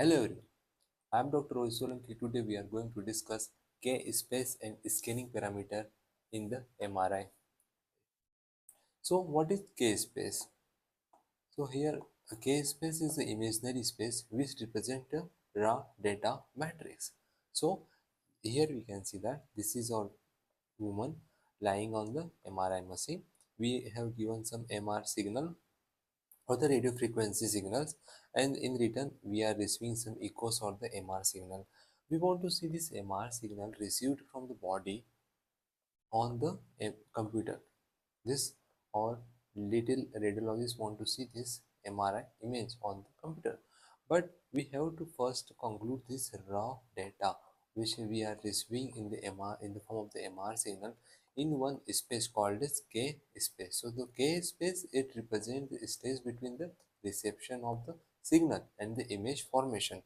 Hello everyone, I am Dr. Rohisol and today we are going to discuss K-space and scanning parameter in the MRI. So what is K-space? So here a K-space is the imaginary space which represent a raw data matrix. So here we can see that this is our woman lying on the MRI machine. We have given some MR signal or the radio frequency signals, and in return we are receiving some echoes or the MR signal. We want to see this MR signal received from the body on the computer. This or little radiologists want to see this MRI image on the computer, but we have to first conclude this raw data which we are receiving in the MR in the form of the MR signal in one space called as K space. So the K space, it represents the stage between the reception of the signal and the image formation.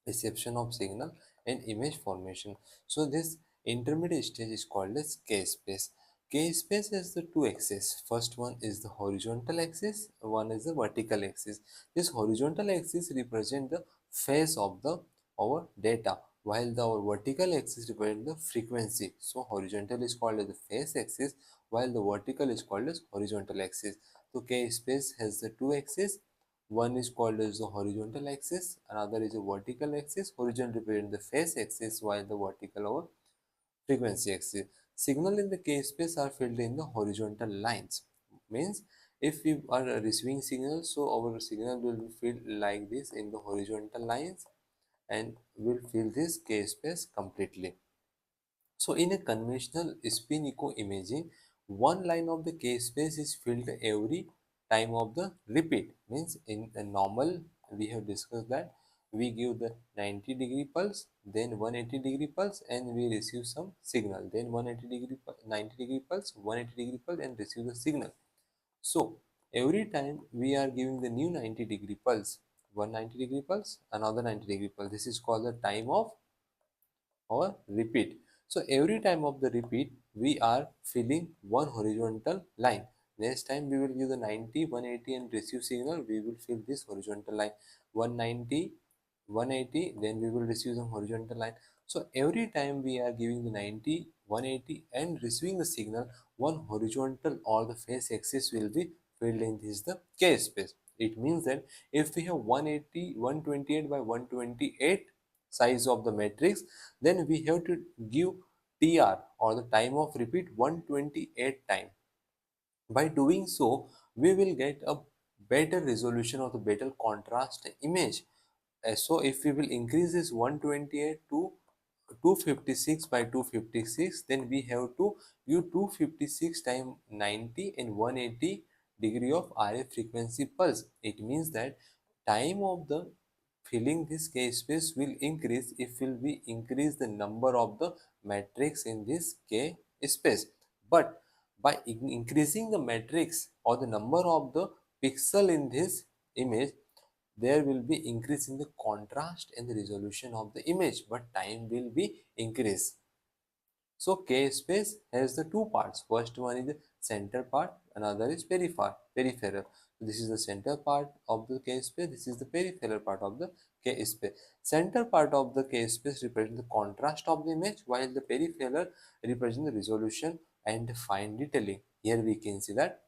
Reception of signal and image formation. So this intermediate stage is called as K-space. K-space has the two axes. First one is the horizontal axis, one is the vertical axis. This horizontal axis represent the phase of the our data, while the our vertical axis represent the frequency. So horizontal is called as the phase axis, while the vertical is called as horizontal axis. So K-space has the two axes. One is called as the horizontal axis, another is a vertical axis. Horizontal represents the phase axis, while the vertical or frequency axis. Signal in the K space are filled in the horizontal lines. Means if we are receiving signal, so our signal will be filled like this in the horizontal lines and will fill this K space completely. So in a conventional spin echo imaging, one line of the K space is filled every time of the repeat. Means in a normal, we have discussed that we give the 90-degree pulse, then 180-degree pulse, and we receive some signal. Then 180-degree, 90-degree pulse, 180-degree pulse, and receive the signal. So every time we are giving the new 90-degree pulse, one 90-degree pulse, another 90-degree pulse. This is called the time of or repeat. So every time of the repeat, we are filling one horizontal line. Next time we will give the 90, 180 and receive signal, we will fill this horizontal line. 190, 180, then we will receive some horizontal line. So every time we are giving the 90, 180 and receiving the signal, one horizontal or the phase axis will be filled in this the K space. It means that if we have 180, 128 by 128 size of the matrix, then we have to give TR or the time of repeat 128 time. By doing so, we will get a better resolution or the better contrast image. So if we will increase this 128 to 256 by 256, then we have to use 256 times 90 and 180 degree of RF frequency pulse. It means that time of the filling this K space will increase if will we increase the number of the matrix in this K space. But by increasing the matrix or the number of the pixel in this image, there will be increase in the contrast and the resolution of the image, but time will be increased. So K space has the two parts. First one is the center part, another is peripheral. So this is the center part of the K space, this is the peripheral part of the K space. Center part of the K space represents the contrast of the image, while the peripheral represents the resolution and fine detailing. Here we can see that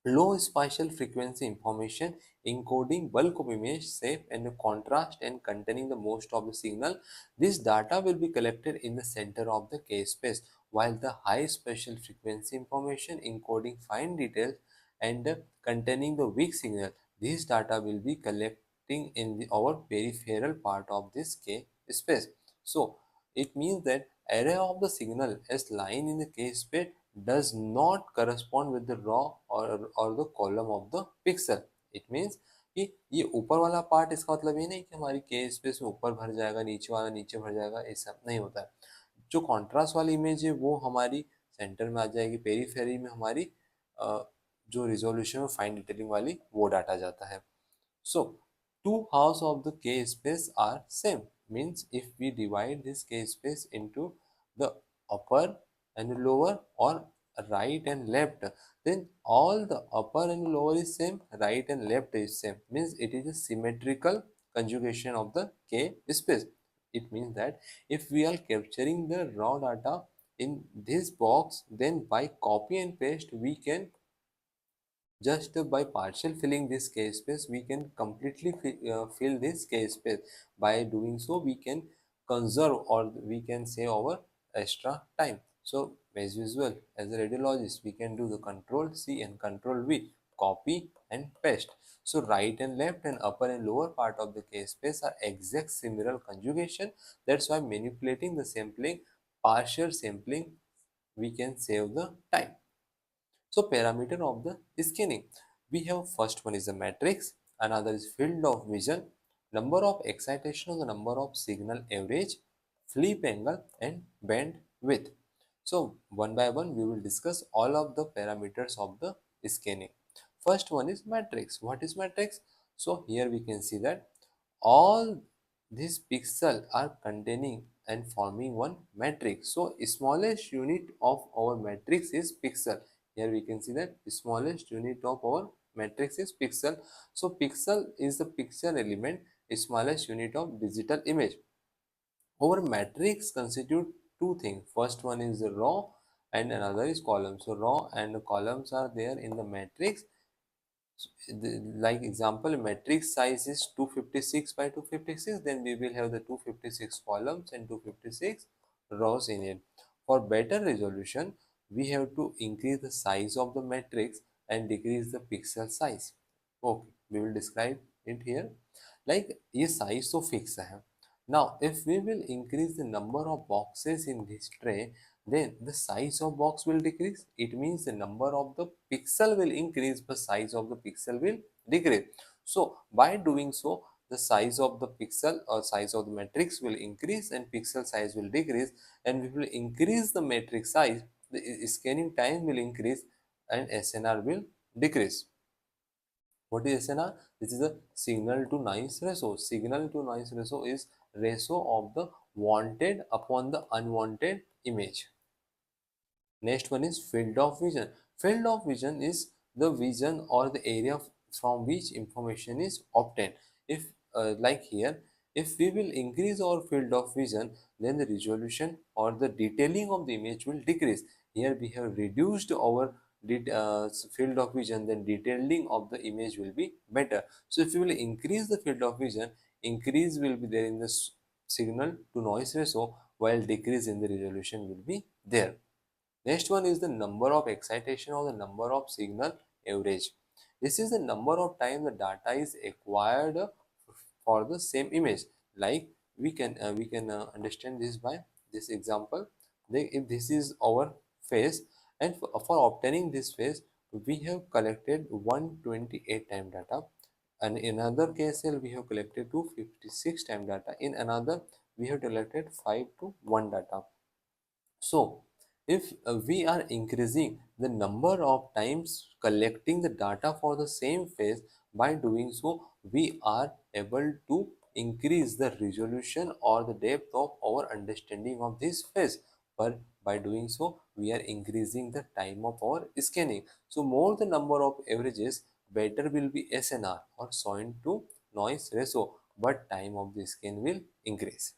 low spatial frequency information encoding bulk of image shape and the contrast and containing the most of the signal. This data will be collected in the center of the K space, while the high spatial frequency information encoding fine details and containing the weak signal. This data will be collecting in our peripheral part of this K space. So it means that array of the signal as line in the K space does not correspond with the raw or the column of the pixel. It means कि ये ऊपर वाला part, इसका मतलब ये नहीं कि हमारी के स्पेस में ऊपर भर जाएगा, नीचे वाला नीचे भर जाएगा, ऐसा नहीं होता है. जो कॉन्ट्रास्ट वाली इमेज है वो हमारी सेंटर में आ जाएगी, पेरीफेरी में हमारी जो रिजोल्यूशन फाइन डिटेलिंग वाली वो डाटा जाता है. So, two halves of the K space are same. Means if we divide this K space into the upper and lower or right and left, then all the upper and lower is same, right and left is same. Means it is a symmetrical conjugation of the K space. It means that if we are capturing the raw data in this box, then by copy and paste we can just by partial filling this K space, we can completely fill this K space. By doing so, we can conserve or we can save our extra time. So as usual, as a radiologist, we can do the Control C and Control V, copy and paste. So right and left and upper and lower part of the K space are exact similar conjugation. That's why manipulating the sampling, partial sampling, we can save the time. So parameter of the scanning. We have first one is the matrix, another is field of vision, number of excitation or the number of signal average, flip angle and band width. So one by one we will discuss all of the parameters of the scanning. First one is matrix. What is matrix? So here we can see that all these pixels are containing and forming one matrix. So smallest unit of our matrix is pixel. Here we can see that smallest unit of our matrix is pixel. So pixel is the pixel element, smallest unit of digital image. Our matrix constitute two things. First one is the row and another is column. So row and columns are there in the matrix. Like example, matrix size is 256 by 256, then we will have the 256 columns and 256 rows in it. For better resolution, we have to increase the size of the matrix and decrease the pixel size. Okay, we will describe it here. Like ये size तो fix है. Now if we will increase the number of boxes in this tray, then the size of box will decrease. It means the number of the pixel will increase, but size of the pixel will decrease. So by doing so, the size of the pixel or size of the matrix will increase and pixel size will decrease, and we will increase the matrix size, the scanning time will increase and SNR will decrease. What is SNR? This is a signal to noise ratio. Signal to noise ratio is ratio of the wanted upon the unwanted image. Next one is field of vision. Field of vision is the vision or the area from which information is obtained. If like here, if we will increase our field of vision, then the resolution or the detailing of the image will decrease. Here we have reduced our field of vision, then detailing of the image will be better. So if we will increase the field of vision, increase will be there in the signal to noise ratio, while decrease in the resolution will be there. Next one is the number of excitation or the number of signal average. This is the number of time the data is acquired for the same image. Like we can understand this by this example. If this is our face, and for obtaining this face, we have collected 128 time data, and in another case we have collected 256 time data. In another we have collected 5 to 1 data. So, if we are increasing the number of times collecting the data for the same phase, by doing so, we are able to increase the resolution or the depth of our understanding of this phase. But by doing so, we are increasing the time of our scanning. So, more the number of averages, better will be SNR or sound to noise ratio, but time of the scan will increase.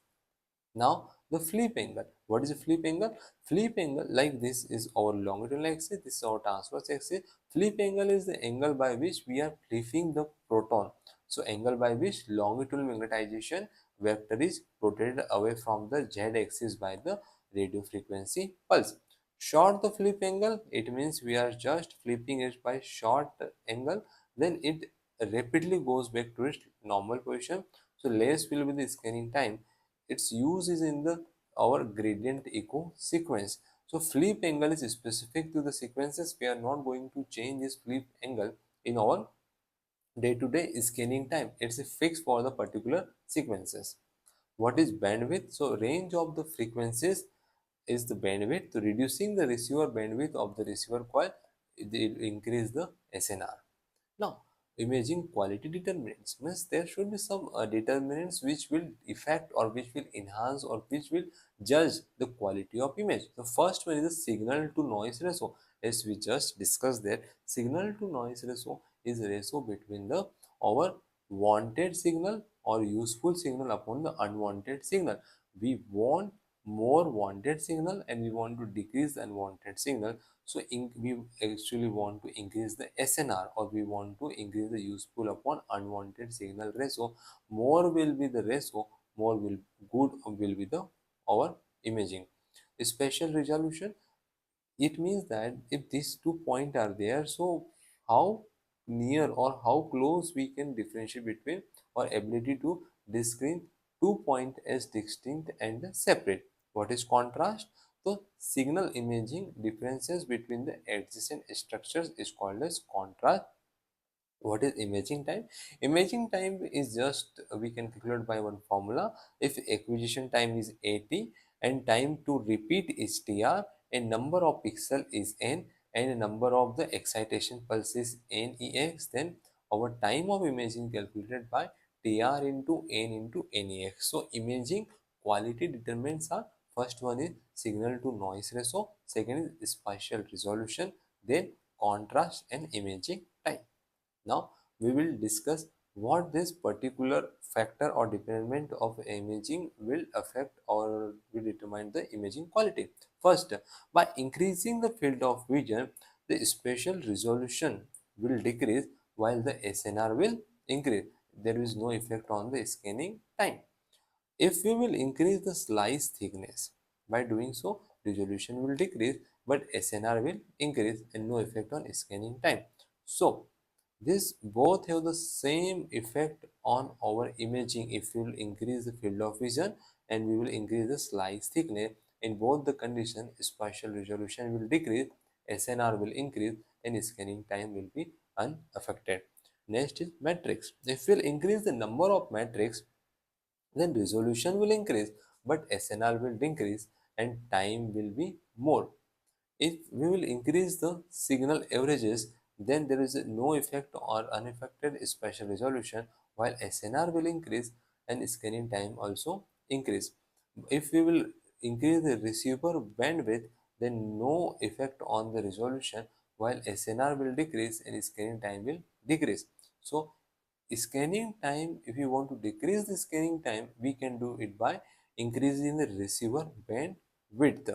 Now the flip angle. What is a flip angle? Flip angle, like this is our longitudinal axis, this is our transverse axis. Flip angle is the angle by which we are flipping the proton. So angle by which longitudinal magnetization vector is rotated away from the z axis by the radio frequency pulse. Short the flip angle, it means we are just flipping it by short angle, then it rapidly goes back to its normal position. So less will be the scanning time. Its use is in the our gradient echo sequence. So flip angle is specific to the sequences. We are not going to change this flip angle in our day-to-day scanning time. It's a fix for the particular sequences. What is bandwidth? So range of the frequencies is the bandwidth. So reducing the receiver bandwidth of the receiver coil, it will increase the SNR. Now, imaging quality determinants means there should be some determinants which will affect or which will enhance or which will judge the quality of image. The first one is the signal to noise ratio. As we just discussed that, signal to noise ratio is a ratio between the our wanted signal or useful signal upon the unwanted signal. We want more wanted signal and we want to decrease the unwanted signal. So we actually want to increase the SNR, or we want to increase the useful upon unwanted signal ratio. More will be the ratio, more will good will be the our imaging. Spatial resolution, it means that if these 2 points are there, so how near or how close we can differentiate between our ability to discern 2 points as distinct and separate. What is contrast? So signal imaging differences between the adjacent structures is called as contrast. What is imaging time? Imaging time is just we can calculate by one formula. If acquisition time is 80 and time to repeat is tr, and number of pixel is n, and number of the excitation pulse is nex, then our time of imaging calculated by tr into n into nex. So imaging quality determines are: first one is signal to noise ratio, second is spatial resolution, then contrast and imaging time. Now we will discuss what this particular factor or dependent of imaging will affect or will determine the imaging quality. First, by increasing the field of vision, the spatial resolution will decrease while the SNR will increase. There is no effect on the scanning time. If we will increase the slice thickness, by doing so, resolution will decrease, but SNR will increase and no effect on scanning time. So, this both have the same effect on our imaging. If we will increase the field of vision and we will increase the slice thickness, in both the condition, spatial resolution will decrease, SNR will increase, and scanning time will be unaffected. Next is matrix. If we will increase the number of matrix, then resolution will increase, but SNR will decrease and time will be more. If we will increase the signal averages, then there is no effect or unaffected spatial resolution, while SNR will increase and scanning time also increase. If we will increase the receiver bandwidth, then no effect on the resolution, while SNR will decrease and scanning time will decrease. So scanning time, if you want to decrease the scanning time, we can do it by increasing the receiver band width.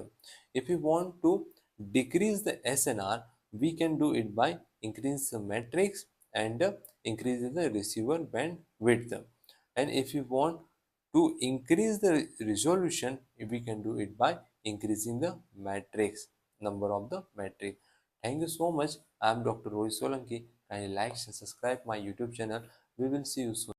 If you want to decrease the SNR, we can do it by increasing the matrix and increasing the receiver band width. And if you want to increase the resolution, we can do it by increasing the matrix, number of the matrix. Thank you so much. I am Dr. Rohit Solanki. Kindly like and subscribe my YouTube channel. We will see you soon.